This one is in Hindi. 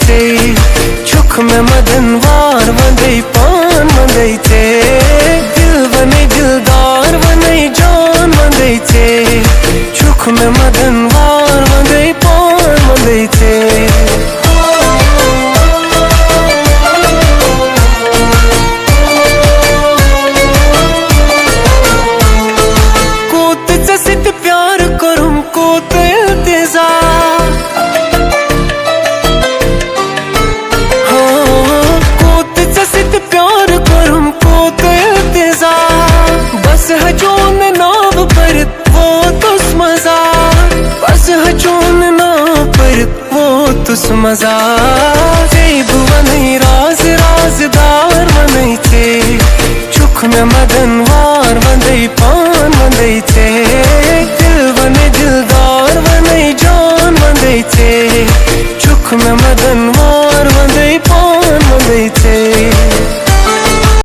थे चुख में मदनवार वंदे पान वंदे थे दिल बने दिलदार बने जान वंदे थे चुख में मदनवार वंदे पान वंदे थे तुस मजा बुआ नहीं राज राजदार वंदे थे चुख में मदनवार वंदे पान वंदे थे दिल बने दिलदार वने जान वंदे थे चुख में मदन